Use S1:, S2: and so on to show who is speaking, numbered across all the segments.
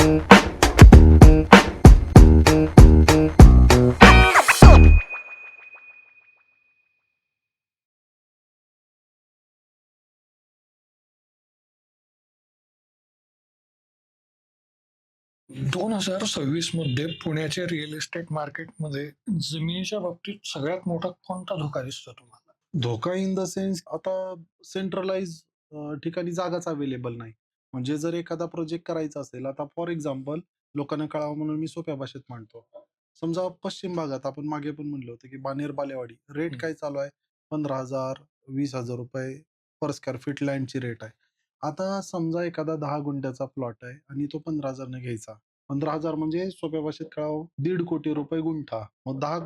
S1: 2026 मध्ये पुण्याच्या real estate मार्केटमध्ये जमिनीच्या बाबतीत सगळ्यात मोठा कोणता धोका दिसतो तुम्हाला?
S2: धोका इन द सेन्स आता सेंट्रलाइज ठिकाणी जागाच अवेलेबल नाही. म्हणजे जर एखादा प्रोजेक्ट करायचा असेल, आता फॉर एक्झाम्पल लोकांना कळावं म्हणून मी सोप्या भाषेत मांडतो. समजा पश्चिम भागात आपण मागे पण म्हणलं होतं, की बानेर बालेवाडी रेट
S1: हं.
S2: काय चालू आहे? 15,000 ₹20,000 पर स्क्वेअर फीट लँडची रेट आहे. आता समजा एखादा 10 गुंठ्याचा प्लॉट आहे आणि तो 15,000 ने घ्यायचा. 15,000 म्हणजे सोप्या भाषेत कळावं ₹1.5 कोटी गुंठा. मग 10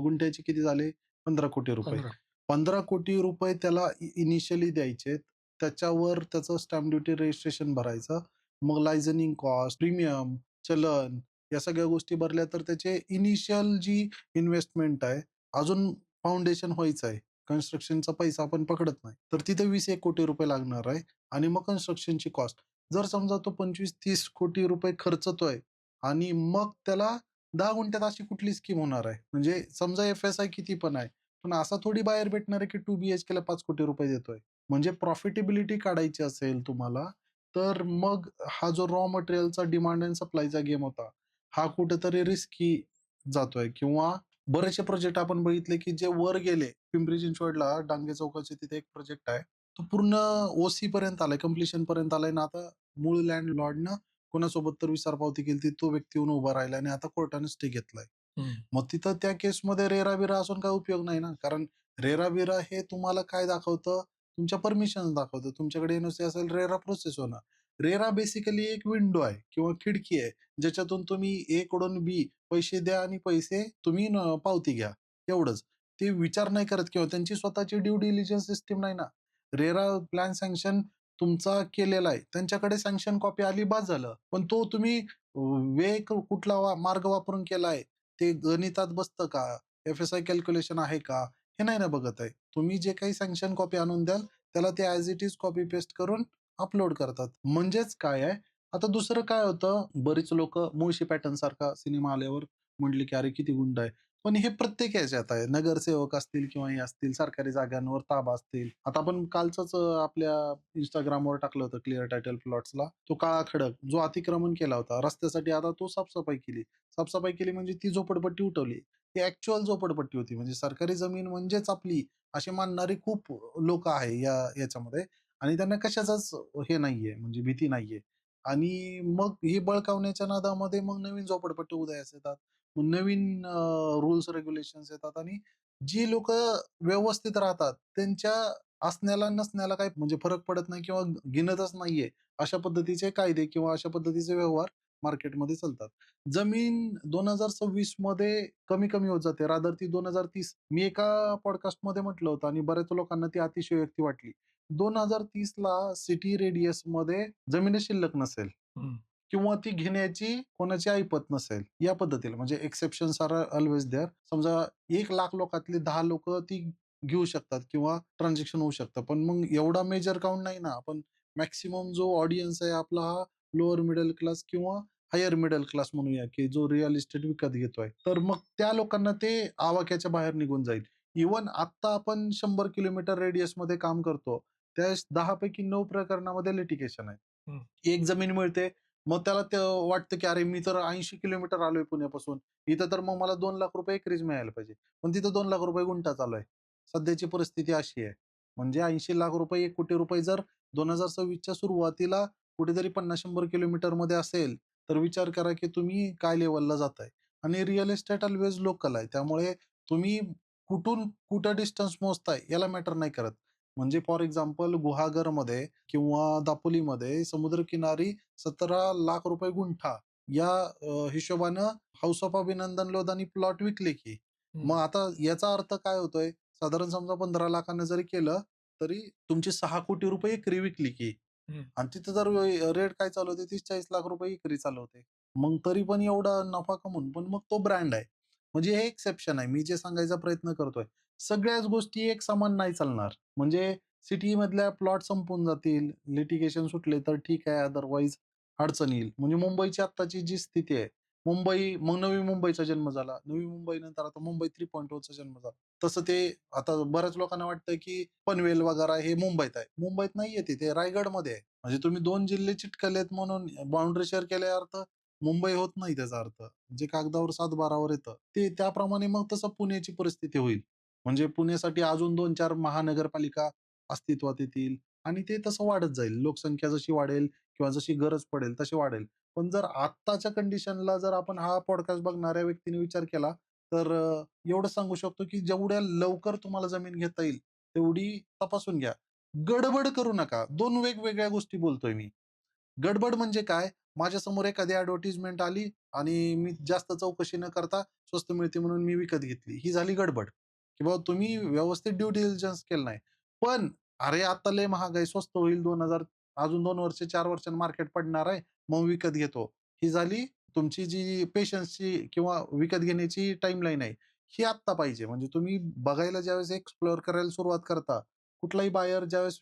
S2: गुंठ्याचे किती झाले? ₹15 कोटी.
S1: 15.
S2: 15 कोटी रुपये त्याला इनिशियली द्यायचे. त्याच्यावर त्याचं स्टॅम्प ड्युटी रजिस्ट्रेशन भरायचं. मग लायझनिंग कॉस्ट, प्रीमियम, चलन या सगळ्या गोष्टी भरल्या तर त्याचे इनिशियल जी इन्व्हेस्टमेंट आहे, अजून फाउंडेशन व्हायचं आहे. कन्स्ट्रक्शनचा पैसा आपण पकडत नाही. तर तिथे 20-1 कोटी रुपये लागणार आहे आणि मग कन्स्ट्रक्शनची कॉस्ट. जर समजा तो 25-30 कोटी रुपये खर्चतोय आणि मग त्याला 10 गुंठ्यात अशी कुठली स्कीम होणार आहे? म्हणजे समजा एफ-एस-आय किती पण आहे. पण असा थोडी बाहेर भेटणार आहे, की 2 बीएचकेला ₹5 कोटी देतोय. म्हणजे प्रॉफिटेबिलिटी काढायची असेल तुम्हाला, तर मग हा जो रॉ मटेरियलचा डिमांड अँड सप्लायचा गेम होता, हा कुठेतरी रिस्की जातोय किंवा बरेचसे प्रोजेक्ट आपण बघितले, की जे वर गेले. पिंपरी चिंचवडला डांगे चौकाच्या तिथे एक प्रोजेक्ट आहे. तो पूर्ण ओसी पर्यंत आलाय, कंप्लीशन पर्यंत आलाय आणि आता मूळ लँडलॉर्डनं कोणासोबत तर विचारपावती केली, तो व्यक्ती येऊन उभा राहिला आणि आता कोर्टाने स्टे घेतलाय.
S1: हं.
S2: मग तिथं त्या केसमध्ये रेरा-बिरा असून काही उपयोग नाही ना. कारण रेरा-बिरा हे तुम्हाला काय दाखवतं, तुमच्या परमिशन दाखवतं. तुमच्याकडे एन-ओ-सी असेल, रेरा प्रोसेस होणार. रेरा बेसिकली एक विंडो आहे किंवा खिडकी आहे, ज्याच्यातून तुम्ही ए कडून बी पैसे द्या आणि पैसे तुम्ही पावती घ्या, एवढंच. ते विचार नाही करत किंवा त्यांची स्वतःची ड्यू डिलिजन्स सिस्टम नाही ना. रेरा प्लॅन सँक्शन तुमचा केलेला आहे. त्यांच्याकडे सँक्शन कॉपी आली बास झालं. पण तो तुम्ही वे कुठला मार्ग वापरून केलाय, ते गणितात बसतं का? एफ-एस-आय कॅल्क्युलेशन आहे का? हे नाही ना बघत आहे. तुम्ही जे काही सँक्शन कॉपी आणून द्याल, त्याला ते as it is copy paste करून अपलोड करतात. म्हणजेच काय आहे, आता दुसरं काय होतं, बरीच लोकं मुळशी पॅटर्न सारखा सिनेमा आल्यावर म्हटले, की "अरे किती गुंड आहे." पण हे प्रत्येक ह्याच्यात आहे. नगरसेवक असतील किंवा हे असतील, सरकारी जागांवर ताबा असतील. आता आपण कालचंच आपल्या Instagramवर टाकलं होतं क्लिअर टायटल प्लॉट्सला. तो काळा खडक जो अतिक्रमण केला होता रस्त्यासाठी, आता तो साफ केली. साफ केली म्हणजे ती झोपडपट्टी उठवली. ती ॲक्चुअल झोपडपट्टी होती. म्हणजे सरकारी जमीन म्हणजेच आपली, अशी मानणारी खूप लोकं आहे याच्यामध्ये आणि त्यांना कशाचाच हे नाहीये, म्हणजे भीती नाहीये. आणि मग हे बळकावण्याच्या नादामध्ये मग नवीन झोपडपट्टी उदयास येतात. मग नवीन रूल्स रेग्युलेशन्स येतात आणि जी लोकं व्यवस्थित राहतात, त्यांच्या असण्याला नसण्याला काही म्हणजे फरक पडत नाही किंवा गिनतच नाहीये. अशा पद्धतीचे कायदे किंवा अशा पद्धतीचे व्यवहार मार्केटमध्ये चालतात. जमीन 2026 मध्ये कमी-कमी होत जाते. रादर ती 2030. मी एका पॉडकास्टमध्ये म्हटलं होतं आणि बऱ्याच लोकांना ती अतिशयोक्ती वाटली. 2030 ला सिटी रेडियसमध्ये जमीनच शिल्लक नसेल
S1: हं.
S2: किंवा ती घेण्याची कोणाची ऐपत नसेल. या पद्धतीला म्हणजे एक्सेप्शन्स आर अल्वेज देअर. समजा 1,00,000 लोकातले 10 लोकं ती घेऊ शकतात किंवा ट्रान्झॅक्शन होऊ शकतं. पण मग एवढा मेजर काउंट नाही ना. आपण मॅक्सिमम जो ऑडियन्स आहे आपला हा लोअर मिडल क्लास किंवा हायर मिडल क्लास म्हणूया, की जो रिअल इस्टेट विकत घेतोय. तर मग त्या लोकांना ते आवाक्याच्या बाहेर निघून जाईल. इव्हन आत्ता आपण 100 किलोमीटर रेडियसमध्ये काम करतो. त्यावेळेस 10 पैकी 9 प्रकरणामध्ये लिटिगेशन आहे.
S1: हं.
S2: एक जमीन मिळते, मग त्याला ते वाटतं, की अरे मी तर 80 किलोमीटर आलोय पुण्यापासून. इथं तर मग मला ₹2,00,000 एकरीच मिळायला पाहिजे. पण तिथं ₹2,00,000 गुंठा चालू आहे. सध्याची परिस्थिती अशी आहे. म्हणजे ₹80,00,000 ₹1,00,00,000 जर 2026 च्या सुरुवातीला कुठेतरी 50-100 किलोमीटरमध्ये असेल, तर विचार करा, की तुम्ही काय लेव्हलला जाताय. आणि रिअल इस्टेट अल्वेज लोकल आहे. त्यामुळे तुम्ही कुठून कुठं डिस्टन्स मोजताय याला मॅटर नाही करत. म्हणजे फॉर एक्झाम्पल गुहागरमध्ये किंवा दापोलीमध्ये समुद्रकिनारी ₹17,00,000 गुंठा या हिशोबानं हाऊस ऑफ अभिनंदन लोधांनी प्लॉट विकले की.
S1: हं.
S2: मग आता याचा अर्थ काय होतोय? साधारण समजा 15,00,000 जरी केलं, तरी तुमची ₹6 कोटी एकरी विकली की.
S1: हं.
S2: आणि तिथं जर रेट काय चालू होते, ₹30-40 लाख एकरी चालू होते. मग तरी पण एवढा नफा कमवून, पण मग तो ब्रँड आहे. म्हणजे हे एक्सेप्शन आहे. मी जे सांगायचा प्रयत्न करतोय. सगळ्याच गोष्टी एक समान नाही चालणार. म्हणजे सिटीमधल्या प्लॉट संपून जातील, लिटिगेशन सुटले तर ठीक आहे, अदरवाईज अडचण येईल. म्हणजे मुंबईची आत्ताची जी स्थिती आहे, मुंबई मग नवी मुंबईचा जन्म झाला. नवी मुंबईनंतर आता मुंबई 3.0 चा जन्म झाला. तसं ते आता बऱ्याच लोकांना वाटतं, की पनवेल वगैरे हे मुंबईत आहे. मुंबईत नाहीये ते रायगडमध्ये आहे. म्हणजे तुम्ही 2 जिल्हे चिटकलेत म्हणून बाउंडरी शेअर केल्या अर्थ मुंबई होत नाही त्याचा अर्थ. जे कागदावर 7/12वर येतं. ते त्याप्रमाणे मग तसं पुण्याची परिस्थिती होईल. म्हणजे पुण्यासाठी अजून 2-4 महानगरपालिका अस्तित्वात येतील आणि ते तसं वाढत जाईल. लोकसंख्या जशी वाढेल किंवा जशी गरज पडेल तशी वाढेल. पण जर आत्ताच्या कंडिशनला जर आपण हा पॉडकास्ट बघणाऱ्या व्यक्तीने विचार केला, तर एवढं सांगू शकतो, की जेवढ्या लवकर तुम्हाला जमीन घेता येईल, तेवढी तपासून घ्या. गडबड करू नका. 2 वेगवेगळ्या गोष्टी बोलतोय मी. गडबड म्हणजे काय? माझ्यासमोर एखादी ॲडव्हर्टाइजमेंट आली आणि मी जास्त चौकशी न करता स्वस्त मिळते म्हणून मी विकत घेतली. ही झाली गडबड. की बाबा तुम्ही व्यवस्थित ड्यू डिलिजन्स केलं नाही. पण अरे, आता लय महाग आहे, स्वस्त होईल 2000 अजून 2 वर्ष, 4 वर्षांनी मार्केट पडणार आहे, मग विकत घेतो. ही झाली तुमची जी पेशन्सची किंवा विकत घेण्याची टाईमलाईन आहे. ही आत्ता पाहिजे. म्हणजे तुम्ही बघायला ज्यावेळेस एक्सप्लोर करायला सुरुवात करता, कुठलाही बायर ज्यावेळेस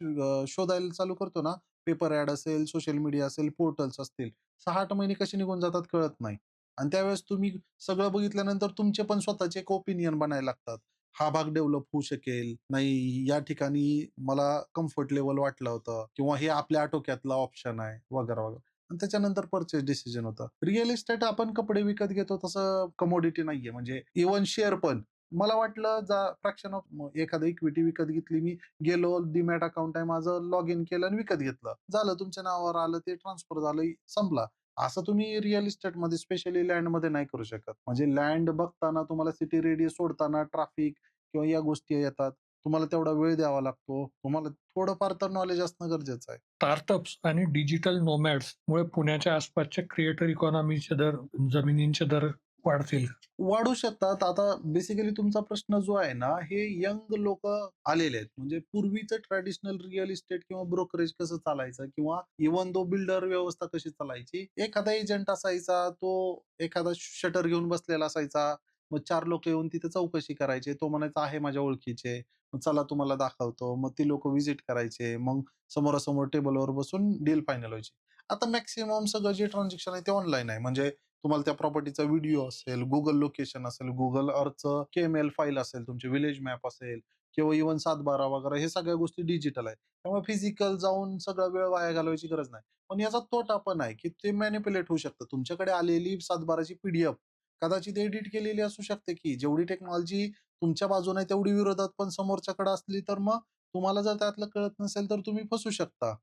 S2: शोधायला चालू करतो ना, पेपर ॲड असेल, सोशल मीडिया असेल, पोर्टल्स असतील. 6-8 महिने कसे निघून जातात कळत नाही. आणि त्यावेळेस तुम्ही सगळं बघितल्यानंतर तुमचे पण स्वतःचे एक ओपिनियन बनायला लागतात. हा भाग डेव्हलप होऊ शकेल, नाही या ठिकाणी मला कम्फर्ट लेव्हल वाटलं होतं किंवा हे आपल्या आटोक्यातला ऑप्शन आहे वगैरे, वगैरे. आणि त्याच्यानंतर पर्चेस डिसिजन होतं. रिअल इस्टेट आपण कपडे विकत घेतो तसं कमोडिटी नाहीये. म्हणजे इव्हन शेअर पण. मला वाटलं फ्रॅक्शन ऑफ एखादं इक्विटी विकत घेतली मी, गेलो डीमॅट अकाउंट आहे माझं, लॉग इन केलं आणि विकत घेतलं. झालं तुमच्या नावावर आलं, ते ट्रान्सफर झालं, संपला. असं तुम्ही रिअल इस्टेटमध्ये स्पेशली लँडमध्ये नाही करू शकत. म्हणजे लँड बघताना तुम्हाला सिटी रेडियस सोडताना ट्रॅफिक किंवा या गोष्टी येतात. तुम्हाला तेवढा वेळ द्यावा लागतो. तुम्हाला थोडंफार तर नॉलेज असणं गरजेचं आहे.
S1: स्टार्टअप्स आणि डिजिटल नोमॅड्समुळे पुण्याच्या आसपासच्या क्रिएटर इकॉनॉमीचे दर, जमिनींचे दर वाढतील.
S2: वाढू शकतात. आता बेसिकली तुमचा प्रश्न जो आहे ना, हे यंग लोकं आलेले आहेत. म्हणजे पूर्वीचं ट्रेडिशनल रिअल इस्टेट किंवा ब्रोकरेज कसं चालायचं किंवा इव्हन तो बिल्डर व्यवस्था कशी चालायची. एखादा एजंट असायचा, तो एखादा शटर घेऊन बसलेला असायचा. मग 4 लोकं येऊन तिथे चौकशी करायचे. तो म्हणायचा, "आहे माझ्या ओळखीचे." मग चला तुम्हाला दाखवतो. मग ती लोकं व्हिजिट करायचे. मग समोरासमोर टेबलवर बसून डील फायनल व्हायची. आता मॅक्सिमम सगळं जे ट्रान्झॅक्शन आहे ते ऑनलाईन आहे. म्हणजे तुम्हाला त्या प्रॉपर्टीचा व्हिडिओ असेल, Google लोकेशन असेल, Google Earthचं KML फाईल असेल, तुमचे विलेज मॅप असेल किंवा इव्हन 7/12 वगैरे हे सगळ्या गोष्टी डिजिटल आहेत. त्यामुळे फिजिकल जाऊन सगळा वेळ वाया घालवायची गरज नाही. पण याचा तोटा पण आहे, की ते मॅनिप्युलेट होऊ शकतं. तुमच्याकडे आलेली 7/12ची पी-डी-एफ कदाचित एडिट केलेली असू शकते, की जेवढी टेक्नॉलॉजी तुमच्या बाजूने आहे तेवढी विरोधात पण समोरच्याकडे असली, तर मग तुम्हाला जर त्यातलं कळत नसेल, तर तुम्ही फसू शकता.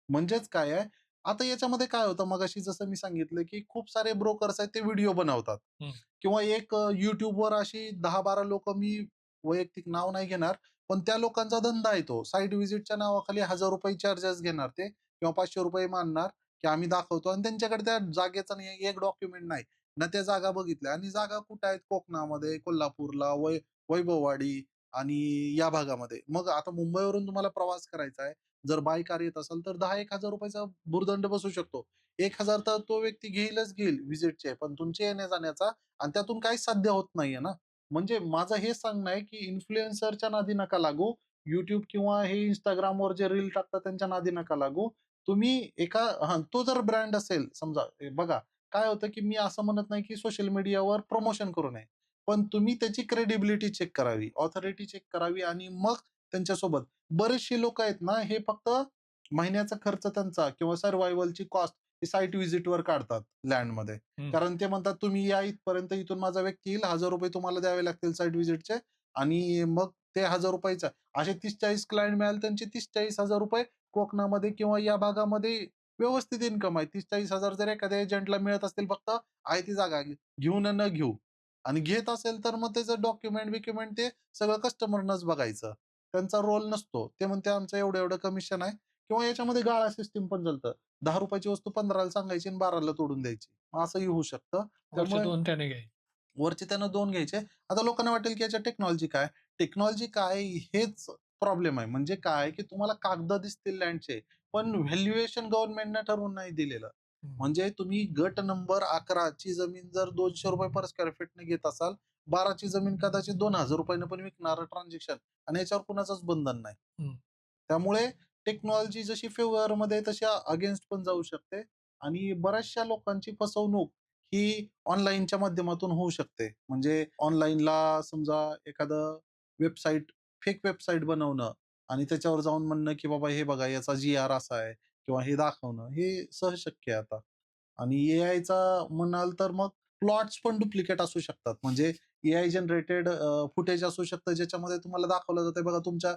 S2: म्हणजेच काय आहे, आता याच्यामध्ये काय होतं मगाशी जसं मी सांगितलं, की खूप सारे ब्रोकर्स आहेत ते व्हिडिओ बनवतात
S1: हं.
S2: किंवा एक YouTubeवर अशी 10-12 लोकं मी वैयक्तिक नाव नाही घेणार, पण त्या लोकांचा धंदा आहे तो. साइट व्हिजिटच्या नावाखाली ₹1000 चार्जेस घेणार ते किंवा ₹500 मानणार, की आम्ही दाखवतो आणि त्यांच्याकडे त्या जागेचा नाही एक डॉक्युमेंट नाही. ना त्या जागा बघितल्या आणि जागा कुठे आहेत कोकणामध्ये, कोल्हापूरला, वैभववाडी आणि या भागामध्ये. मग आता मुंबईवरून तुम्हाला प्रवास करायचा आहे. जर बाय कार येत असाल तर ₹10,000-1,000 चा भुर्दंड बसू शकतो. 1,000 तर तो व्यक्ती घेईलच घेईल व्हिजिटचे, पण तुमच्या येण्या-जाण्याचा आणि त्यातून काहीच साध्य होत नाहीये ना. म्हणजे माझं हेच सांगणं आहे, की इन्फ्लुएन्सरच्या नादी नका लागू. YouTube किंवा हे Instagramवर जे रील टाकतात त्यांच्या नादी नका लागू. तुम्ही एका हां, तो जर ब्रँड असेल समजा बघा काय होतं, की मी असं म्हणत नाही, की सोशल मीडियावर प्रमोशन करू नये. पण तुम्ही त्याची क्रेडिबिलिटी चेक करावी, ऑथॉरिटी चेक करावी आणि मग त्यांच्यासोबत बरेचसे लोकं आहेत ना, हे फक्त महिन्याचा खर्च त्यांचा किंवा सर्व्हायव्हलची कॉस्ट ही साइट व्हिजिटवर काढतात लँडमध्ये.
S1: हं.
S2: कारण ते म्हणतात, "तुम्ही या इथपर्यंत, इथून माझा व्यक्ती येईल, ₹1000 तुम्हाला द्यावे लागतील साइट व्हिजिटचे आणि मग ते ₹1000 असे 30-40 क्लायंट मिळाले, त्यांचे ₹30,000-40,000 कोकणामध्ये किंवा या भागामध्ये व्यवस्थित इन्कम आहे. 30,000-40,000 जर एखाद्या एजंटला मिळत असतील फक्त आहे ती जागा घेऊ न न घेऊ आणि घेत असेल तर मग त्याचं डॉक्युमेंट ते सगळं कस्टमरनंच बघायचं. त्यांचा रोल नसतो. ते म्हणते आमचं एवढं-एवढं कमिशन आहे किंवा याच्यामध्ये गाळा सिस्टम पण चालतं. ₹10 ची वस्तू 15ला सांगायची आणि 12ला तोडून द्यायची. असंही होऊ शकतं.
S1: वरचे
S2: त्यामुळे
S1: 2 त्याने घ्यायचे.
S2: वरचे त्यानं 2 घ्यायचे. आता लोकांना वाटेल की याच्यात टेक्नॉलॉजी काय? टेक्नॉलॉजी काय हेच प्रॉब्लेम आहे. म्हणजे काय की तुम्हाला कागद दिसतील लँडचे, पण व्हॅल्युएशन गव्हर्नमेंटनं ठरवून नाही दिलेलं.
S1: हं.
S2: म्हणजे तुम्ही गट नंबर 11 ची जमीन जर ₹200 पर स्क्वेअर फीटने घेत असाल, 12 ची जमीन कदाचित ₹2000 ने पण विकणारं ट्रान्झॅक्शन आणि याच्यावर कुणाचंच बंधन नाही.
S1: हं.
S2: त्यामुळे टेक्नॉलॉजी जशी फेवरमध्ये आहे तशी अगेन्स्ट पण जाऊ शकते. आणि बऱ्याचशा लोकांची फसवणूक ही ऑनलाईनच्या माध्यमातून होऊ शकते. म्हणजे ऑनलाईनला समजा एखादं वेबसाईट, फेक वेबसाईट बनवणं आणि त्याच्यावर जाऊन म्हणणं, की बाबा हे बघा याचा जी-आर असा आहे किंवा हे दाखवणं, हे सहज शक्य आहे आता. आणि एआयचा म्हणाल तर मग प्लॉट्स पण डुप्लिकेट असू शकतात. म्हणजे एआय जनरेटेड फुटेज असू शकतं, ज्याच्यामध्ये तुम्हाला दाखवलं जातंय बघा तुमच्या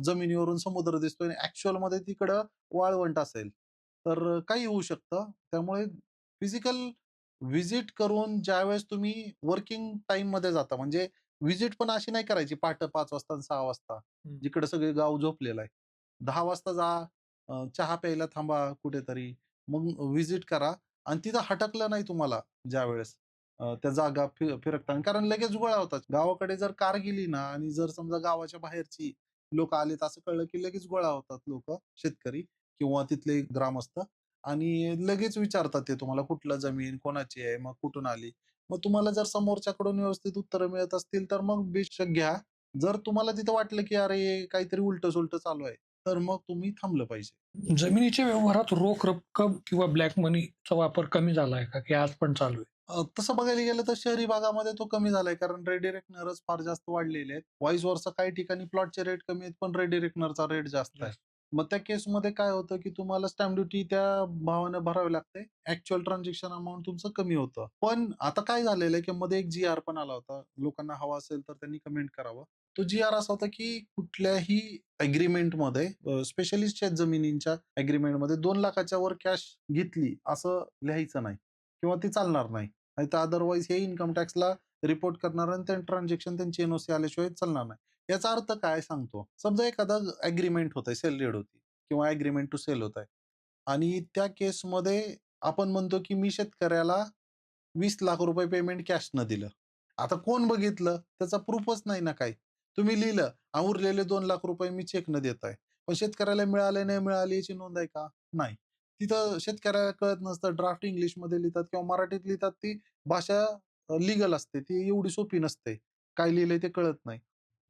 S2: जमिनीवरून समुद्र दिसतोय आणि ॲक्चुअलमध्ये तिकडं वाळवंट असेल. तर काही होऊ शकतं. त्यामुळे फिजिकल व्हिजिट करून ज्यावेळेस तुम्ही वर्किंग टाईममध्ये जाता, म्हणजे व्हिजिट पण अशी नाही करायची पहाटे 5 वाजता आणि 6 वाजता,
S1: हं.
S2: जिकडे सगळे गाव झोपलेलं आहे. 10 वाजता जा, चहा प्यायला थांबा कुठेतरी, मग व्हिजिट करा आणि तिथं हटकलं नाही तुम्हाला ज्यावेळेस त्या जागा फिरकताना. कारण लगेच गोळा होतात. गावाकडे जर कार गेली ना आणि जर समजा गावाच्या बाहेरची लोकं आलीत असं कळलं, की लगेच गोळा होतात लोकं, शेतकरी किंवा तिथले ग्रामस्थ आणि लगेच विचारतात ते तुम्हाला कुठलं जमीन, कोणाची आहे, मग कुठून आली. मग तुम्हाला जर समोरच्याकडून व्यवस्थित उत्तरं मिळत असतील, तर मग बेशक घ्या. जर तुम्हाला तिथं वाटलं, की अरे काहीतरी उलटं-सुलटं चालू आहे, तर मग तुम्ही थांबलं पाहिजे.
S1: जमिनीच्या व्यवहारात रोख रक्कम किंवा ब्लॅक मनीचा वापर कमी झाला आहे का? की आज पण चालू आहे?
S2: तसं बघायला गेलं तर शहरी भागामध्ये तो कमी झालाय कारण रेडी रेकनरच फार जास्त वाढलेले आहेत. व्हाईस वर्सा काही ठिकाणी प्लॉटचे रेट कमी आहेत, पण रेडी रेकनरचा रेट जास्त आहे.
S1: जास्त.
S2: मग त्या केसमध्ये काय होतं, की तुम्हाला स्टॅम्प ड्युटी त्या भावाने भरावी लागते. ॲक्चुअल ट्रान्झॅक्शन अमाउंट तुमचं कमी होतं. पण आता काय झालेलं आहे, की मध्ये एक जी-आर पण आला होता. लोकांना हवा असेल तर त्यांनी कमेंट करावं. तो जी-आर असा होता, की कुठल्याही एग्रीमेंटमध्ये स्पेशली शेतजमिनींच्या एग्रीमेंटमध्ये 2,00,000च्या वर कॅश घेतली असं लिहायचं नाही किंवा ती चालणार नाही. नाहीतर अदरवाईज हे इन्कम टॅक्सला रिपोर्ट करणार आणि त्या ट्रान्झॅक्शन त्यांची एन-ओ-सी आल्याशिवाय चालणार नाही. याचा अर्थ काय सांगतो? समजा एखादा ॲग्रीमेंट होतंय, सेल डीड होती किंवा ॲग्रीमेंट टू सेल होत आहे आणि त्या केसमध्ये आपण म्हणतो, की मी शेतकऱ्याला ₹20,00,000 पेमेंट कॅशनं दिलं. आता कोण बघितलं? त्याचा प्रूफच नाही ना काही. तुम्ही लिहिलं उरलेले ₹2,00,000 मी चेकनं देत आहे. पण शेतकऱ्याला मिळाले, नाही मिळाले याची नोंद आहे का? नाही. तिथं शेतकऱ्याला कळत नसतं. ड्राफ्ट इंग्लिशमध्ये लिहितात किंवा मराठीत लिहितात. ती भाषा लीगल असते. ती एवढी सोपी नसते. काय लिहिलंय ते कळत नाही.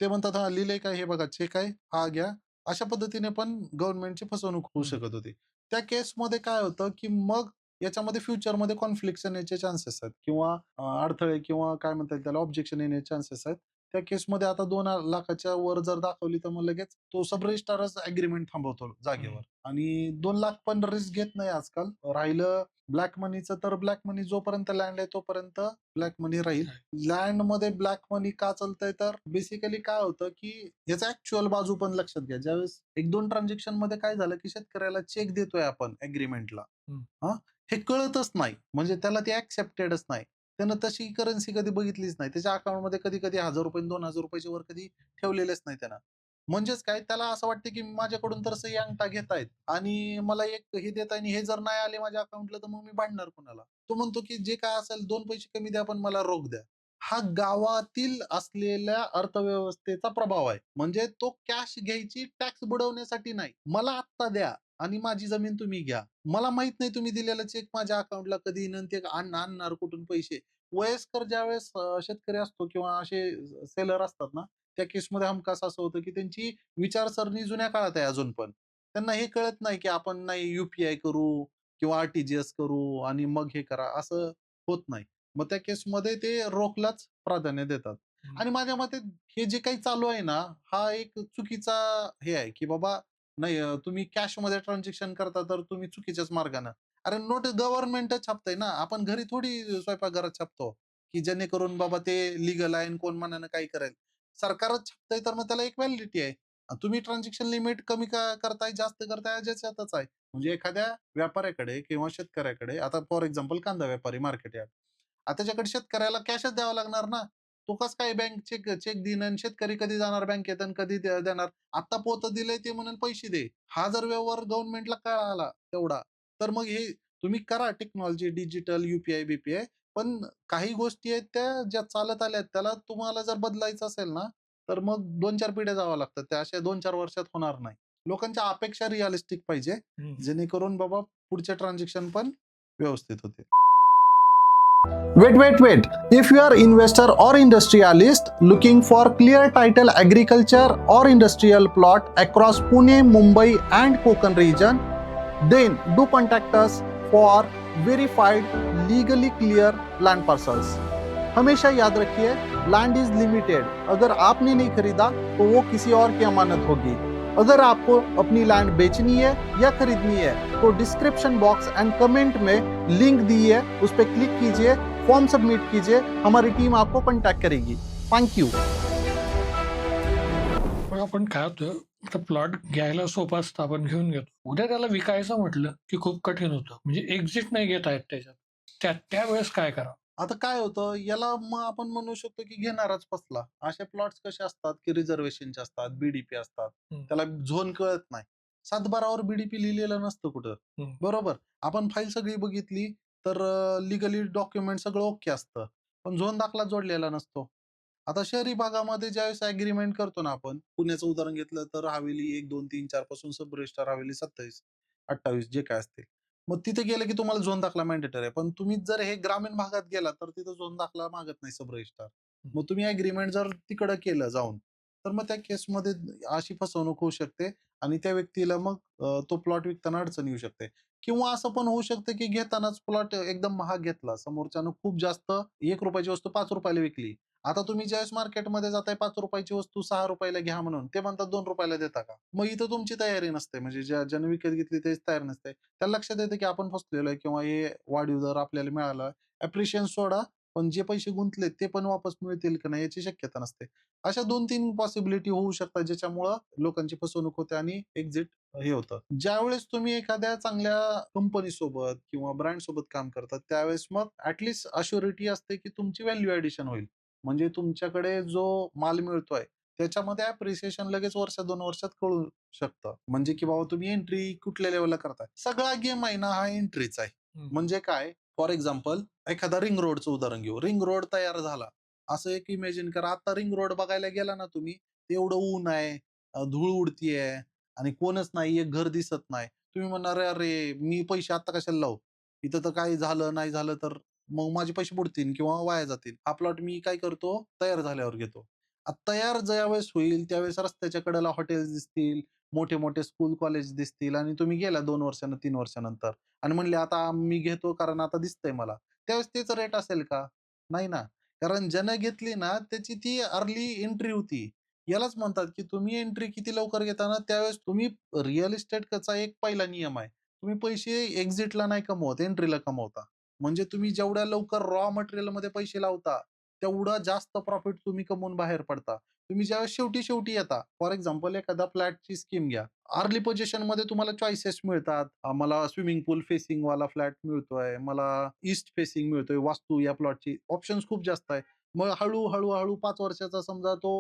S2: ते म्हणतात, "हां, लिहिलंय का? हे बघा चेक आहे. हा घ्या." अशा पद्धतीने पण गव्हर्नमेंटची फसवणूक होऊ
S1: हं.
S2: शकत होती. त्या केसमध्ये काय होतं, की मग याच्यामध्ये फ्युचरमध्ये कॉन्फ्लिक्ट्स येण्याचे चान्सेस आहेत किंवा अडथळे किंवा काय म्हणता येईल त्याला ऑब्जेक्शन येण्याचे चान्सेस आहेत. त्या केसमध्ये आता 2,00,000च्या वर जर दाखवली, तर मग लगेच तो सब रजिस्ट्रारच एग्रीमेंट थांबवतो जागेवर
S1: हं.
S2: आणि 2,00,000 पण रिस्क घेत नाही आजकाल. राहिलं ब्लॅक मनीचं, तर ब्लॅक मनी जोपर्यंत लँड आहे तोपर्यंत ब्लॅक मनी राहील. लँडमध्ये ब्लॅक मनी का चालतंय, तर बेसिकली काय होतं, की याचा ॲक्चुअल बाजू पण लक्षात घ्या. ज्यावेळेस 1-2 ट्रान्झॅक्शनमध्ये काय झालं, की शेतकऱ्याला चेक देतोय आपण एग्रीमेंटला.
S1: हं.
S2: हां, हे कळतच नाही. म्हणजे त्याला ते ॲक्सेप्टेडच नाही. त्यानं तशी करन्सी कधी बघितलीच नाही. त्याच्या अकाउंटमध्ये कधी-कधी ₹1000 आणि ₹2000 वर कधी ठेवलेलेच नाही त्यानं. म्हणजेच काय त्याला असं वाटतं, की माझ्याकडून तर सही अंगठा घेतायत आणि मला एक हे देताय आणि हे जर नाही आले माझ्या अकाउंटला, तर मग मी भांडणार कुणाला? तो म्हणतो, की जे काय असेल 2 पैसे कमी द्या, पण मला रोख द्या. हा गावातील असलेल्या अर्थव्यवस्थेचा प्रभाव आहे. म्हणजे तो कॅश घ्यायची टॅक्स बुडवण्यासाठी नाही. मला आत्ता द्या आणि माझी जमीन तुम्ही घ्या. मला माहित नाही तुम्ही दिलेला चेक माझ्या अकाउंटला कधी येईन आणि ते आणणार कुठून पैसे. वयस्कर ज्यावेळेस शेतकरी असतो किंवा असे सेलर असतात ना, त्या केसमध्ये हमखास असं होतं, की त्यांची विचारसरणी जुन्या काळात आहे अजून पण. त्यांना हे कळत नाही, की आपण नाही यू-पी-आय करू किंवा आर-टी-जी-एस करू आणि मग हे करा, असं होत नाही. मग त्या केसमध्ये ते रोखलाच प्राधान्य देतात.
S1: हं.
S2: आणि माझ्या मते हे जे काही चालू आहे ना, हा एक चुकीचा हे आहे, की बाबा नाही तुम्ही कॅशमध्ये ट्रान्झॅक्शन करता तर तुम्ही चुकीच्याच मार्गानं. अरे नोट गव्हर्नमेंटच छापतंय ना. आपण घरी थोडी स्वयंपाकघरात छापतो, की जेणेकरून बाबा ते लीगल आहे आणि कोण मनानं काही करेल. सरकारच छापतंय तर मग त्याला एक व्हॅलिडिटी आहे. तुम्ही ट्रान्झॅक्शन लिमिट कमी का करताय, जास्त करताय ज्याच्यातच आहे. म्हणजे एखाद्या व्यापाऱ्याकडे किंवा शेतकऱ्याकडे आता फॉर एक्झाम्पल कांदा व्यापारी मार्केट यार्ड. आता त्याच्याकडे शेतकऱ्याला कॅशच द्यावं लागणार ना. तो कसं काय बँक चेक चेक देईन आणि शेतकरी कधी जाणार बँकेत आणि कधी देणार? आत्ता पोतं दिलंय ते म्हणून पैसे दे. हा जर व्यवहार गव्हर्नमेंटला कळाला तेवढा, तर मग हे तुम्ही करा टेक्नॉलॉजी डिजिटल यू-पी-आय पण काही गोष्टी आहेत त्या ज्या चालत आल्यात त्याला तुम्हाला जर बदलायचं असेल ना, तर मग 2-4 पिढ्या जाव्या लागतात. त्या अशा 2-4 वर्षात होणार नाही. लोकांच्या अपेक्षा रिअलिस्टिक पाहिजे,
S1: हं.
S2: जेणेकरून बाबा पुढचे ट्रान्झॅक्शन पण व्यवस्थित होतील. Wait. If you are investor or industrialist looking for clear title agriculture or industrial plot across Pune, Mumbai and Konkan region, then do contact us for verified legally clear land parcels. हमेशा याद रखिए, land is limited. अगर आपने नहीं खरीदा तो वो किसी और की अमानत होगी। अगर आपको अपनी लैंड बेचनी है या खरीदनी है तो डिस्क्रिप्शन बॉक्स एंड कमेंट में लिंक दी है, उस पर क्लिक कीजिए, फॉर्म सबमिट कीजिए, हमारी टीम आपको कॉन्टैक्ट करेगी। Thank you.
S1: मग आपण काय होतं, आता प्लॉट घ्यायला सोपं असतं, आपण घेऊन घेतो. उद्या त्याला विकायचं म्हटलं, की खूप कठीण होतं. म्हणजे एक्झिट नाही घेता येत त्याच्यात. त्यावेळेस काय करावं?
S2: आता काय होतं, याला मग आपण म्हणू शकतो की घेणाराच फसला. असे प्लॉट्स कसे असतात की रिझर्वेशनचे असतात, बीडीपी असतात.
S1: हं,
S2: त्याला झोन कळत नाही. सातबारावर बीडीपी लिहिलेलं नसतं कुठं.
S1: हं.
S2: बरोबर. आपण फाईल सगळी बघितली तर लीगली डॉक्युमेंट सगळं ओके असतं. पण झोन दाखला जोडलेला नसतो. आता शहरी भागामध्ये ज्यावेळेस ॲग्रीमेंट करतो ना आपण, पुण्याचं उदाहरण घेतलं तर हवेली 1, 2, 3, 4 पासून सब रजिस्ट्रार हवेली 27, 28 जे काय असतील. मग तिथे गेलं की तुम्हाला झोन दाखला मॅन्डेटरी आहे. पण तुम्ही जर हे ग्रामीण भागात गेला तर तिथं झोन दाखला मागत नाही सब रजिस्ट्रार. मग तुम्ही ॲग्रीमेंट जर तिकडं केलं जाऊन, तर मग त्या केसमध्ये अशी फसवणूक होऊ शकते आणि त्या व्यक्तीला मग तो प्लॉट विकताना अडचण येऊ शकते. किंवा असं पण होऊ शकतं की घेतानाच प्लॉट एकदम महाग घेतला. समोरच्यानं खूप जास्त ₹1 ची वस्तू ₹5 विकली. आता तुम्ही ज्यावेळेस मार्केटमध्ये जाताय ₹5 ची वस्तू ₹6 घ्या म्हणून, ते म्हणतात ₹2 देता का? मग इथं तुमची तयारी नसते. म्हणजे ज्याने विकत घेतली तेच तयार नसते. त्याला लक्षात येतं की आपण फसलेलो आहे किंवा हे वाढीव दर आपल्याला मिळाला. ॲप्रिशिएशन सोडा, पण जे पैसे गुंतलेत ते पण वापस मिळतील का नाही याची शक्यता नसते. अशा 2-3 पॉसिबिलिटी होऊ शकतात ज्याच्यामुळं लोकांची फसवणूक होते आणि एक्झिट हे होतं. ज्यावेळेस तुम्ही एखाद्या चांगल्या कंपनीसोबत किंवा ब्रँडसोबत काम करतात, त्यावेळेस मग अश्युरिटी असते की तुमची व्हॅल्यू ॲडिशन होईल. म्हणजे तुमच्याकडे जो माल मिळतोय, त्याच्यामध्ये ॲप्रिसिएशन लगेच वर्ष 2 वर्षात कळू शकतं. म्हणजे की बाबा तुम्ही एंट्री कुठल्या लेव्हलला करताय. सगळा गेम आहे ना हा एंट्रीचा आहे.
S1: हं.
S2: म्हणजे काय? फॉर एक्झाम्पल एखादा रिंग रोडचं उदाहरण घेऊ. रिंग रोड तयार झाला. असं एक इमॅजिन करा. आता रिंग रोड बघायला गेला ना तुम्ही, एवढं ऊन आहे, धूळ उडतीये आणि कोणच नाही, एक घर दिसत नाही. तुम्ही म्हणणार, "अरे, मी पैसे आता कशाला लावू? इथं तर काही झालं, नाही झालं तर मग माझे पैसे बुडतील किंवा वाया जातील. हा प्लॉट मी काय करतो, तयार झाल्यावर घेतो." तयार ज्यावेळेस होईल त्यावेळेस रस्त्याच्या कडेला हॉटेल्स दिसतील, मोठे-मोठे स्कूल, कॉलेज दिसतील आणि तुम्ही गेला 2 वर्षानं, 3 वर्षानंतर आणि म्हणले, "आता मी घेतो कारण आता दिसतंय मला." त्यावेळेस त्याचं रेट असेल का? नाही ना. कारण ज्यानं घेतली ना त्याची ती अर्ली एंट्री होती. यालाच म्हणतात, की तुम्ही एंट्री किती लवकर घेता ना त्यावेळेस तुम्ही रिअल इस्टेटचा एक पहिला नियम आहे. तुम्ही पैसे एक्झिटला नाही कमवत, एंट्रीला कमवता. म्हणजे तुम्ही जेवढ्या लवकर रॉ मटेरियलमध्ये पैसे लावता, तेवढा जास्त प्रॉफिट तुम्ही कमवून बाहेर पडता. तुम्ही ज्यावेळेस शेवटी-शेवटी येता, फॉर एक्झाम्पल एखादा फ्लॅटची स्कीम घ्या. अर्ली पोझिशनमध्ये तुम्हाला चॉईसेस मिळतात. मला स्विमिंग पूल फेसिंगवाला फ्लॅट मिळतोय, मला ईस्ट फेसिंग मिळतोय, वास्तू या प्लॉटची ऑप्शन्स खूप जास्त आहे. मग हळू-हळू 5 वर्षाचा समजा तो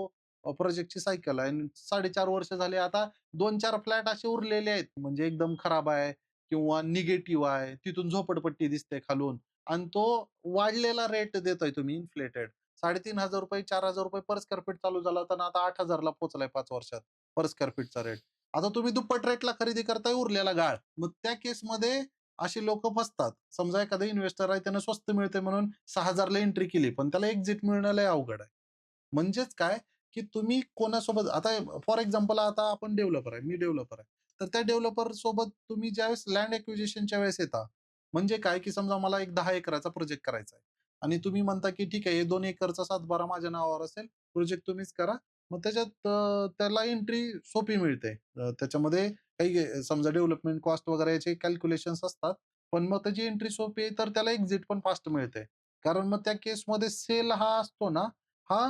S2: प्रोजेक्टची सायकल आहे आणि 4.5 वर्ष झाले आता 2-4 फ्लॅट असे उरलेले आहेत, म्हणजे एकदम खराब आहे किंवा निगेटिव्ह आहे. तिथून झोपडपट्टी दिसते खालून आणि तो वाढलेला रेट देताय तुम्ही इन्फ्लेटेड. ₹3,500 ₹4,000 पर स्क्वेअर फीट चालू झाला होता आणि आता 8,000 ला पोहोचलाय 5 वर्षात पर स्क्वेअर फीटचा रेट. आता तुम्ही दुप्पट रेटला खरेदी करताय उरलेला गाळ. मग त्या केसमध्ये अशी लोकं फसतात. समजा एखादा इन्व्हेस्टर आहे त्यानं स्वस्त मिळते म्हणून 6,000 ला एंट्री केली, पण त्याला एक्झिट मिळणं लय अवघड आहे. म्हणजेच काय, की तुम्ही कोणासोबत आता फॉर एक्झाम्पल आता आपण डेव्हलपर आहे, मी डेव्हलपर आहे. तर त्या डेव्हलपर सोबत तुम्ही ज्यावेळेस लँड एक्विजिशनच्या वेळेस येता, म्हणजे काय, की समजा मला एक 10 एकराचा प्रोजेक्ट करायचा आहे आणि तुम्ही म्हणता, की ठीक आहे, हे 2 एकरचा 7/12 माझ्या नावावर असेल, प्रोजेक्ट तुम्हीच करा. मग त्याच्यात त्याला एंट्री सोपी मिळते. त्याच्यामध्ये काही समजा डेव्हलपमेंट कॉस्ट वगैरे याचे कॅल्क्युलेशन्स असतात. पण मग त्याची एंट्री सोपी आहे, तर त्याला एक्झिट पण फास्ट मिळते. कारण मग त्या केसमध्ये सेल हा असतो ना, हा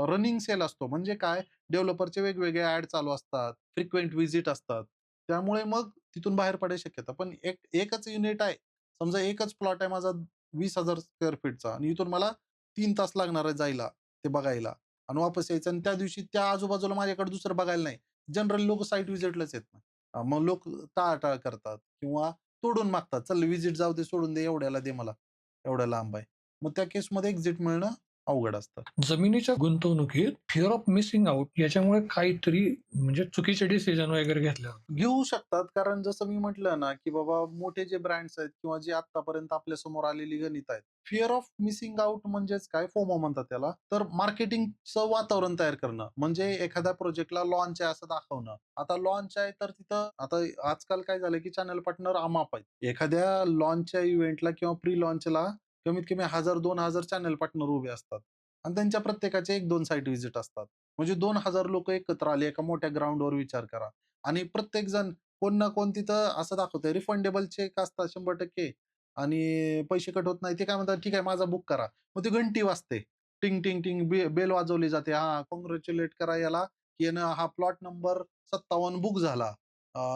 S2: रनिंग सेल असतो. म्हणजे काय, डेव्हलपरचे वेगवेगळे ॲड चालू असतात, फ्रिक्वेंट व्हिजिट असतात. त्यामुळे मग तिथून बाहेर पडायची शक्यता. पण एकच युनिट आहे. समजा एकच प्लॉट आहे माझा 20,000 स्क्वेअर फीटचा आणि इथून मला 3 तास लागणार आहे जायला, ते बघायला आणि वापस यायचं आणि त्या दिवशी त्या आजूबाजूला माझ्याकडे दुसरं बघायला नाही. जनरली लोकं साइट व्हिजिटलाच येत नाही. मग लोक टाळाटाळ करतात किंवा तोडून मागतात. "चल व्हिजिट जाऊ दे, सोडून दे, एवढ्याला दे मला, एवढ्या लांब आहे." मग त्या केसमध्ये एक्झिट मिळणं अवघड असतं.
S1: जमिनीच्या गुंतवणुकीत फिअर ऑफ मिसिंग आउट याच्यामुळे काहीतरी म्हणजे चुकीचे डिसिजन वगैरे घेतले होते.
S2: घेऊ शकतात. कारण जसं मी म्हटलं ना, की बाबा मोठे जे ब्रँड्स आहेत किंवा जे आत्तापर्यंत आपल्यासमोर आलेली गणित आहेत. फिअर ऑफ मिसिंग आउट म्हणजेच काय? फोमो म्हणतात त्याला. तर मार्केटिंगचं वातावरण तयार करणं. म्हणजे एखाद्या प्रोजेक्टला लॉन्च आहे असं दाखवणं. आता लॉन्च आहे तर तिथं आता आजकाल काय झालं, की चॅनल पार्टनर अमाप आहेत. एखाद्या लॉन्चच्या इव्हेंटला किंवा प्री लॉन्चला कमीत कमी 1000-2000 चॅनल पार्टनर उभे असतात आणि त्यांच्या प्रत्येकाचे 1-2 साइट व्हिजिट असतात. म्हणजे 2000 लोकं एकत्र आले एका मोठ्या ग्राउंडवर विचार करा. आणि प्रत्येक जण कोण ना कोण तिथं असं दाखवतंय रिफंडेबल चेक असतात 100% आणि पैसे कट होत नाही. ते काय म्हणतात, "ठीक आहे, माझा बुक करा." मग ती घंटी वाजते. टिंग, टिंग, टिंग बेल वाजवली जाते. हां, काँग्रॅच्युलेट करा याला, की यानं हा प्लॉट नंबर 57 बुक झाला.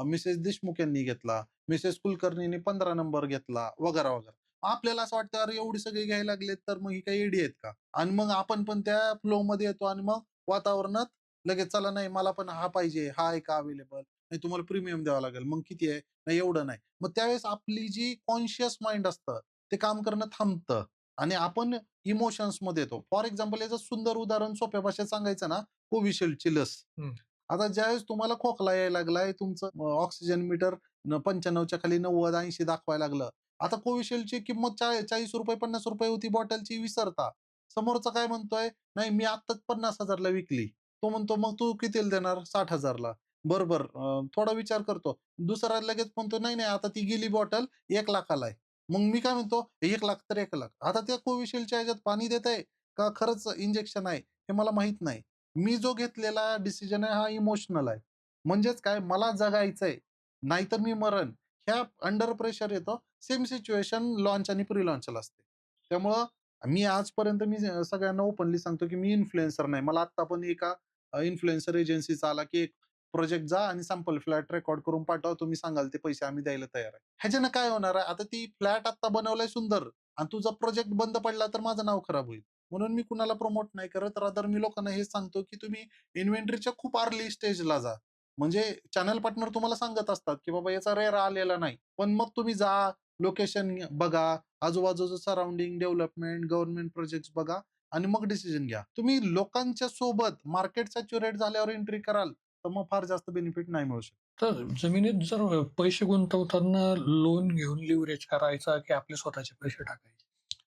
S2: मिसेस देशमुख यांनी घेतला. मिसेस कुलकर्णीने 15 नंबर घेतला, वगैरे, वगैरे. आपल्याला असं वाटतं, "अरे, एवढी सगळी घ्यायला लागलेत, तर मग ही काही येडी आहेत का?" आणि मग आपण पण त्या फ्लोमध्ये येतो आणि मग वातावरणात लगेच चला नाही मला पण हा पाहिजे, हा आहे का अवेलेबल? नाही तुम्हाला प्रीमियम द्यावं लागेल. मग किती आहे? नाही एवढं नाही. मग त्यावेळेस आपली जी कॉन्शियस माइंड असतं, ते काम करणं थांबतं आणि आपण इमोशन्समध्ये येतो. फॉर एक्झाम्पल याचं सुंदर उदाहरण सोप्या भाषेत सांगायचं ना, कोविशिल्डची लस.
S1: हं.
S2: आता ज्यावेळेस तुम्हाला खोकला यायला लागलाय, तुमचं ऑक्सिजन मीटर 95च्या खाली 90-80 दाखवायला लागलं. आता कोविशिल्डची किंमत ₹40 ₹50 होती बॉटलची विसरता. समोरचा काय म्हणतोय, "नाही मी आत्ताच 50,000 ला विकली." तो म्हणतो, "मग तू कितीला देणार?" 60,000 ला. बरं, थोडा विचार करतो. दुसरा लगेच म्हणतो, "नाही, नाही आता ती गेली बॉटल 1,00,000 ला आहे." मग मी काय म्हणतो, "1,00,000 तर 1,00,000." आता त्या कोविशिल्डच्या ह्याच्यात पाणी देतंय का खरंच इंजेक्शन आहे हे मला माहीत नाही. मी जो घेतलेला डिसिजन आहे हा इमोशनल आहे. म्हणजेच काय मला जगायचंय, नाहीतर मी मरण. ह्या अंडर प्रेशर येतो. सेम सिच्युएशन लॉन्च आणि प्री लॉन्चला असते. त्यामुळं मी आजपर्यंत सगळ्यांना ओपनली सांगतो, की मी इन्फ्लुएन्सर नाही. मला आत्ता पण एका इन्फ्लुएन्सर एजन्सीचा आला, की एक प्रोजेक्ट जा आणि सॅम्पल फ्लॅट रेकॉर्ड करून पाठवा. तुम्ही सांगाल ते पैसे आम्ही द्यायला तयार आहे. ह्याच्यानं काय होणार आहे? आता ती फ्लॅट आत्ता बनवलाय सुंदर आणि तुझा प्रोजेक्ट बंद पडला तर माझं नाव खराब होईल. म्हणून मी कुणाला प्रमोट नाही करत. रादर मी लोकांना हेच सांगतो, की तुम्ही इन्व्हेंटरीच्या खूप अर्ली स्टेजला जा. म्हणजे चॅनल पार्टनर तुम्हाला सांगत असतात, की बाबा याचा रेरा आलेला नाही. पण मग तुम्ही जा, लोकेशन बघा, आजूबाजूचं सराउंडिंग, डेव्हलपमेंट, गव्हर्नमेंट प्रोजेक्ट्स बघा आणि मग डिसिजन घ्या. तुम्ही लोकांच्या सोबत मार्केट सॅच्युरेट झाल्यावर एंट्री कराल, तर मग फार जास्त बेनिफिट नाही मिळू शकत.
S1: तर जमिनीत जर पैसे गुंतवताना लोन घेऊन लिव्हरेज करायचा की आपले स्वतःचे पैसे टाकायचे?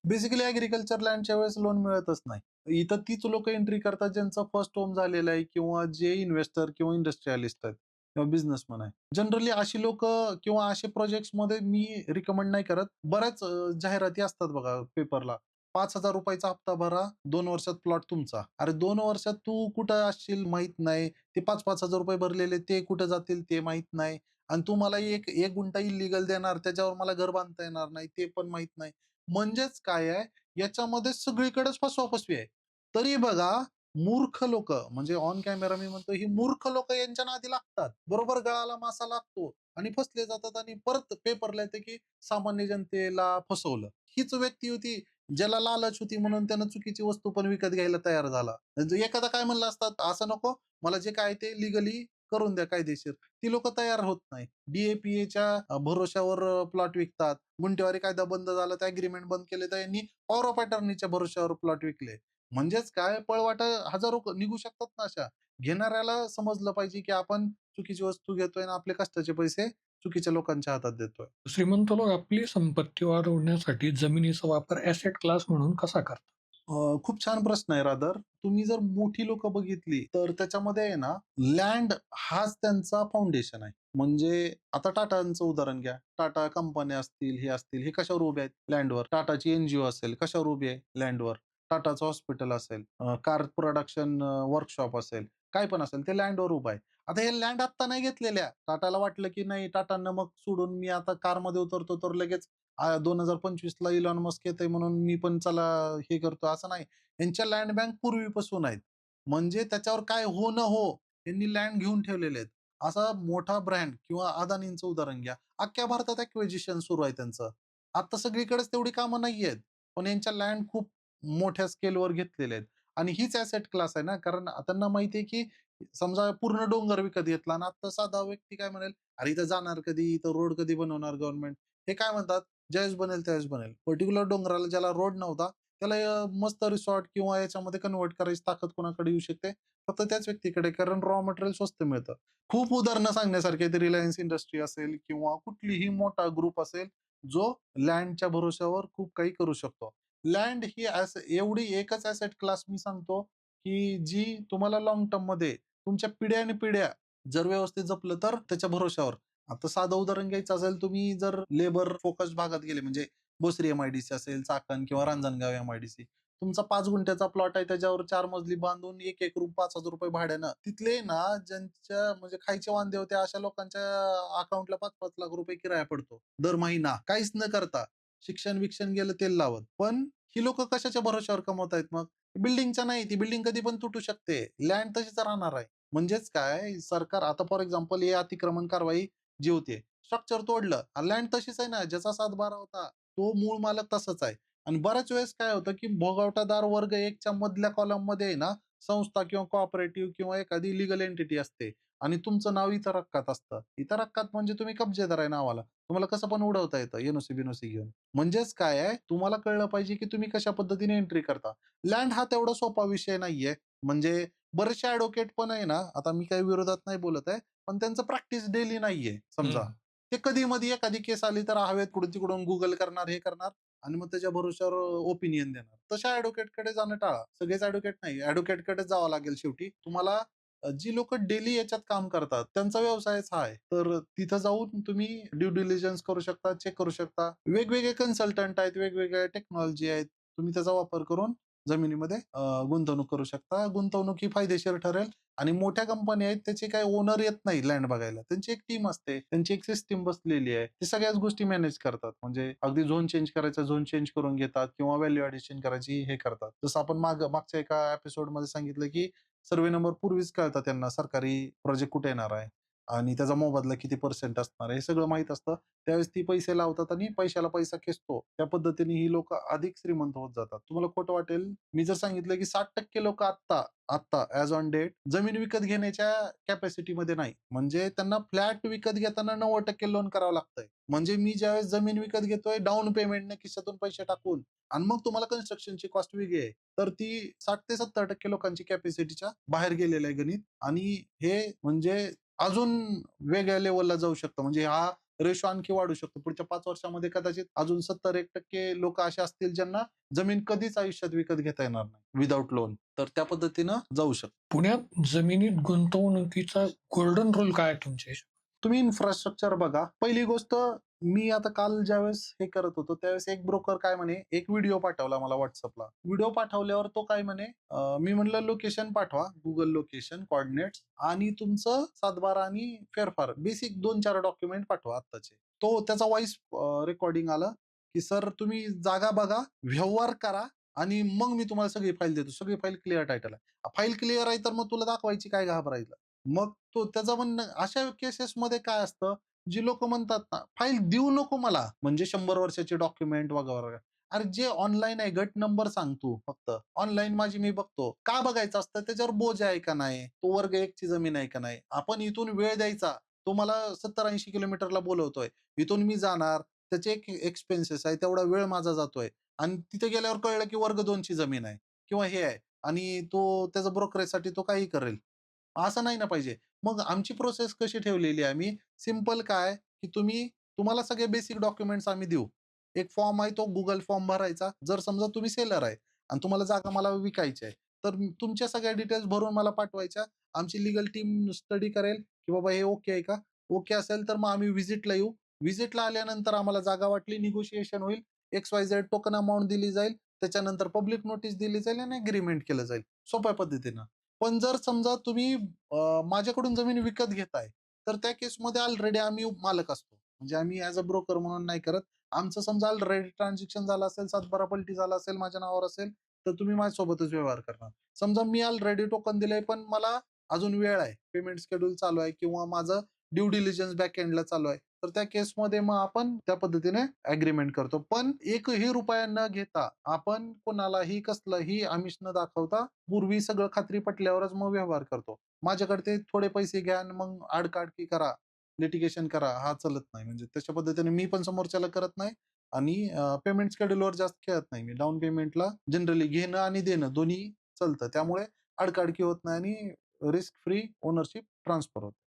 S2: बेसिकली ॲग्रीकल्चर लँडच्या वेळेस लोन मिळतच नाही. इथं तीच लोकं एंट्री करतात ज्यांचा फर्स्ट होम झालेला आहे किंवा जे इन्व्हेस्टर किंवा इंडस्ट्रियलिस्ट आहेत किंवा बिझनेसमन आहे. जनरली अशी लोकं किंवा असे प्रोजेक्ट्समध्ये मी रिकमेंड नाही करत. बऱ्याच जाहिराती असतात बघा पेपरला. ₹5,000 चा हप्ता भरा, 2 वर्षात प्लॉट तुमचा. अरे 2 वर्षात तू कुठं असशील माहीत नाही. ते ₹5,000 भरलेले ते कुठे जातील ते माहीत नाही आणि तू मला एक गुंठा इल्लीगल देणार, त्याच्यावर मला घर बांधता येणार नाही, ते पण माहीत नाही. म्हणजेच काय आहे, याच्यामध्ये सगळीकडेच फसवा-फसवी आहे. तरी बघा, मूर्ख लोकं म्हणजे ऑन कॅमेरा मी म्हणतो, ही मूर्ख लोकं यांच्या नादी लागतात. बरोबर गळाला मासा लागतो आणि फसले जातात आणि परत पेपरला येते, की सामान्य जनतेला फसवलं. हीच व्यक्ती होती, ज्याला लालच होती म्हणून त्यानं चुकीची वस्तू पण विकत घ्यायला तयार झाला. म्हणजे एखादा काय म्हणला असतात, "असं नको, मला जे काय ते लीगली करून द्या कायदेशीर." ती लोकं तयार होत नाही. डी भरोश्यावर प्लॉट विकतात. गुंठेवारी कायदा बंद झाला, तर अग्रीमेंट बंद केले, तर यांनी पॉवर ऑफ अटर्नीच्या भरोश्यावर प्लॉट विकले. म्हणजेच काय पळवाटा हजारो निघू शकतात ना अशा. घेणाऱ्याला समजलं पाहिजे, की आपण चुकीची वस्तू घेतोय आणि आपले कष्टाचे पैसे चुकीच्या लोकांच्या हातात देतोय.
S1: श्रीमंत लोक आपली संपत्ती वाढवण्यासाठी जमिनीचा वापर ॲसेट क्लास म्हणून कसा करतात?
S2: खूप छान प्रश्न आहे रादर. तुम्ही जर मोठी लोकं बघितली, तर त्याच्यामध्ये आहे ना, लँड हाच त्यांचा फाउंडेशन आहे. म्हणजे आता टाटांचं उदाहरण घ्या. टाटा कंपन्या असतील, हे असतील, हे कशावर उभे आहेत? लँडवर. टाटाची एन-जी-ओ असेल, कशावर उभी आहे? लँडवर. टाटाचं हॉस्पिटल असेल, कार प्रोडक्शन वर्कशॉप असेल, काय पण असेल, ते लँडवर उभं आहे. आता हे लँड आत्ता नाही घेतलेल्या. टाटाला वाटलं, की नाही टाटांना मग सोडून मी आता कारमध्ये उतरतो, तर लगेच 2025 ला इलॉन मस्क येतंय म्हणून मी पण चला हे करतो, असं नाही. यांच्या लँड बँक पूर्वीपासून आहेत. म्हणजे त्याच्यावर काय हो न हो, यांनी लँड घेऊन ठेवलेले आहेत. असा मोठा ब्रँड किंवा अदानींचं उदाहरण घ्या. अख्ख्या भारतात ॲक्विजिशन सुरू आहे त्यांचं. आता सगळीकडेच तेवढी कामं नाहीयेत. पण यांच्या लँड खूप मोठ्या स्केलवर घेतलेले आहेत. आणि हीच ॲसेट क्लास आहे ना, कारण त्यांना माहिती आहे, की समजा पूर्ण डोंगर विकत घेतला आणि आता साधा व्यक्ती काय म्हणेल, "अरे इथं जाणार कधी? इथं रोड कधी बनवणार गव्हर्नमेंट?" हे काय म्हणतात, ज्यावेळेस बनेल त्यावेळेस बनेल. पर्टिक्युलर डोंगराला ज्याला रोड नव्हता, त्याला मस्त रिसॉर्ट किंवा याच्यामध्ये कन्व्हर्ट करायची ताकद कोणाकडे येऊ शकते? फक्त त्याच व्यक्तीकडे, कारण रॉ मटेरियल स्वस्त मिळतं. खूप उदाहरणं सांगण्यासारखी आहेत. रिलायन्स इंडस्ट्री असेल किंवा कुठलीही मोठा ग्रुप असेल, जो लँडच्या भरोश्यावर खूप काही करू शकतो. लँड ही एवढी एकच ॲसेट क्लास मी सांगतो, की जी तुम्हाला लाँग टर्ममध्ये तुमच्या पिढ्यानपिढ्या जर व्यवस्थित जपलं तर त्याच्या भरोश्यावर. आता साधं उदाहरण घ्यायचं असेल, तुम्ही जर लेबर फोकस्ड भागात गेले म्हणजे भोसरी एम-आय-डी-सी असेल, चाकण किंवा रांजणगाव एम-आय-डी-सी. तुमचा 5 गुंठ्याचा प्लॉट आहे, त्याच्यावर 4 मजली बांधून 1-1 रूम ₹5,000 भाड्यानं. तिथले ना ज्यांच्या म्हणजे खायचे वांदे होते अशा लोकांच्या अकाउंटला ₹5-5 लाख रुपये किराया पडतो दर महिना. काहीच न करता. शिक्षण-बिक्षण गेलं तेल लावत. पण ही लोकं कशाच्या भरोश्यावर कमवतायत मग? बिल्डिंगच्या नाही, ती बिल्डिंग कधी पण तुटू शकते. लँड तशीच राहणार आहे. म्हणजेच काय, सरकार आता फॉर एक्झाम्पल हे अतिक्रमण कारवाई जी होते, स्ट्रक्चर तोडलं आणि लँड तशीच आहे ना, ज्याचा 7/12 होता, तो मूळ मालक तसाच आहे. आणि बऱ्याच वेळेस काय होतं, की भोगवटादार वर्ग 1 च्या मधल्या कॉलममध्ये आहे ना, संस्था किंवा कोऑपरेटिव्ह किंवा एखादी लीगल एंटिटी असते आणि तुमचं नाव इतर हक्कात असतं. इतर हक्कात म्हणजे तुम्ही कब्जेदार आहे नावाला. तुम्हाला कसं पण उडवता येतं एन-ओ-सी-बिनोसी घेऊन. म्हणजेच काय आहे, तुम्हाला कळलं पाहिजे, की तुम्ही कशा पद्धतीने एंट्री करता. लँड हा तेवढा सोपा विषय नाहीये. म्हणजे बरेचसे ॲडव्होकेट पण आहे ना, आता मी काही विरोधात नाही बोलत आहे, पण त्यांचं प्रॅक्टिस डेली नाहीये समजा. ते कधी-मधी एखादी केस आली तर हवेत इकडून-तिकडून Google करणार, हे करणार आणि मग त्याच्या भरोश्यावर ओपिनियन देणार. तशा ॲडव्होकेटकडे जाणं टाळा. सगळेच ॲडव्होकेट नाही, ॲडव्होकेटकडेच जावं लागेल शेवटी. तुम्हाला जी लोकं डेली याच्यात काम करतात, त्यांचा व्यवसायच हा आहे. तर तिथं जाऊन तुम्ही ड्यू डिलिजन्स करू शकता, चेक करू शकता. वेगवेगळे कन्सल्टंट आहेत, वेगवेगळ्या टेक्नॉलॉजी आहेत. तुम्ही त्याचा वापर करून जमिनीमध्ये गुंतवणूक करू शकता. गुंतवणूक ही फायदेशीर ठरेल आणि मोठ्या कंपन्या आहेत त्याचे काही ओनर येत नाही लँड बघायला. त्यांची एक टीम असते. त्यांची एक सिस्टम बसलेली आहे. ते सगळ्याच गोष्टी मॅनेज करतात. म्हणजे अगदी झोन चेंज करायचा, झोन चेंज करून घेतात किंवा व्हॅल्यू ॲडिशन करायची हे करतात. जसं आपण मागच्या एका एपिसोडमध्ये सांगितलं, की सर्व्हे नंबर पूर्वीच कळतात त्यांना सरकारी प्रोजेक्ट कुठे येणार आहे आणि त्याचा मोबदला किती पर्सेंट असणार आहे, हे सगळं माहीत असतं. त्यावेळेस ती पैसे लावतात आणि पैशाला पैसा खेचतो. त्या पद्धतीने ही लोकं अधिक श्रीमंत होत जातात. तुम्हाला खोटं वाटेल, मी जर सांगितलं की 60% लोकं आत्ता ॲज ऑन डेट जमीन विकत घेण्याच्या कॅपॅसिटीमध्ये नाही. म्हणजे त्यांना फ्लॅट विकत घेताना 90% लोन करावं लागतंय. म्हणजे मी ज्यावेळेस जमीन विकत घेतोय डाउन पेमेंटने खिशातून पैसे टाकून आणि मग तुम्हाला कन्स्ट्रक्शनची कॉस्ट वेगळी आहे. तर ती 60% ते 70% लोकांची कॅपॅसिटीच्या बाहेर गेलेलं आहे गणित आणि हे म्हणजे अजून वेगळ्या लेव्हलला जाऊ शकतं. म्हणजे हा रेशो आणखी वाढू शकतो. पुढच्या 5 वर्षामध्ये कदाचित अजून 70% लोकं असे असतील ज्यांना जमीन कधीच आयुष्यात विकत घेता येणार नाही विथआऊट लोन. तर त्या पद्धतीनं जाऊ शकतो.
S1: पुण्यात जमिनीत गुंतवणुकीचा गोल्डन रूल काय आहे तुमच्या हिशोबाने?
S2: तुम्ही इन्फ्रास्ट्रक्चर बघा. पहिली गोष्ट, मी आता काल ज्यावेळेस हे करत होतो, त्यावेळेस एक ब्रोकर काय म्हणे, एक व्हिडिओ पाठवला मला WhatsAppला. व्हिडिओ पाठवल्यावर तो काय म्हणे, मी म्हणलं लोकेशन पाठवा, Google लोकेशन, कोऑर्डिनेट्स आणि तुमचं 7/12 आणि फेरफार बेसिक 2-4 डॉक्युमेंट पाठवा आत्ताचे. तो त्याचा व्हॉईस रेकॉर्डिंग आलं, की "सर तुम्ही जागा बघा, व्यवहार करा आणि मग मी तुम्हाला सगळी फाईल देतो." सगळी फाईल क्लिअर टायटल आहे. फाईल क्लिअर आहे तर मग तुला दाखवायची काय घाबरायचं? मग त्याचं म्हणणं अशा केसेसमध्ये काय असतं, जी लोकं म्हणतात ना, "फाईल देऊ नको मला." म्हणजे 100 वर्षाचे डॉक्युमेंट वगैरे. अरे जे ऑनलाईन आहे, गट नंबर सांग तू फक्त. ऑनलाईन माझी मी बघतो. का बघायचं असतं? त्याच्यावर बोज आहे का नाही? तो वर्ग 1 ची जमीन आहे का नाही? आपण इथून वेळ द्यायचा. तो मला 70-80 किलोमीटरला बोलवतोय. इथून मी जाणार. त्याचे एक एक्सपेन्सेस आहे. तेवढा वेळ माझा जातोय आणि तिथे गेल्यावर कळलं की वर्ग 2 ची जमीन आहे किंवा हे आहे आणि तो त्याचा ब्रोकरेजसाठी तो काहीही करेल. असं नाही ना पाहिजे. मग आमची प्रोसेस कशी ठेवलेली आहे आम्ही, सिंपल काय, की तुम्हाला सगळे बेसिक डॉक्युमेंट्स आम्ही देऊ. एक फॉर्म आहे तो Google फॉर्म भरायचा. जर समजा तुम्ही सेलर आहे आणि तुम्हाला जागा मला विकायची आहे, तर तुमच्या सगळ्या डिटेल्स भरून मला पाठवायच्या. आमची लीगल टीम स्टडी करेल, की बाबा हे ओके आहे का? ओके असेल तर मग आम्ही व्हिजिटला येऊ. व्हिजिटला आल्यानंतर आम्हाला जागा वाटली, निगोशिएशन होईल. XYZ टोकन अमाउंट दिली जाईल. त्याच्यानंतर पब्लिक नोटीस दिली जाईल आणि एग्रीमेंट केलं जाईल. सोप्या पद्धतीनं. पण जर समजा तुम्ही माझ्याकडून जमीन विकत घेताय, तर त्या केसमध्ये ऑलरेडी आम्ही मालक असतो. म्हणजे आम्ही ॲज अ ब्रोकर म्हणून नाही करत. आमचं समजा ऑलरेडी ट्रान्झॅक्शन झालं असेल, 7/12 पलटी झाला असेल, माझ्या नावावर असेल, तर तुम्ही माझ्यासोबतच व्यवहार करणार. समजा मी ऑलरेडी टोकन दिलंय, पण मला अजून वेळ आहे. पेमेंट शेड्यूल चालू आहे किंवा माझं ड्यू डिलिजन्स बॅक एंडला चालू आहे. तर त्या केसमध्ये मग आपण त्या पद्धतीने ॲग्रीमेंट करतो. पण एकही रुपया न घेता आपण कोणालाही कसलंही आमिष न दाखवता पूर्वी सगळं खात्री पटल्यावरच मग व्यवहार करतो. माझ्याकडे ते थोडे पैसे घ्या आणि मग आडकाडकी करा, लिटिगेशन करा, हा चालत नाही. म्हणजे तशा पद्धतीने मी पण समोरच्याला करत नाही आणि पेमेंट शेड्यूलवर जास्त खेळत नाही मी. डाउन पेमेंटला जनरली घेणं आणि देणं दोन्ही चालतं. त्यामुळे आडकाडकी होत नाही आणि रिस्क फ्री ओनरशिप ट्रान्सफर होते.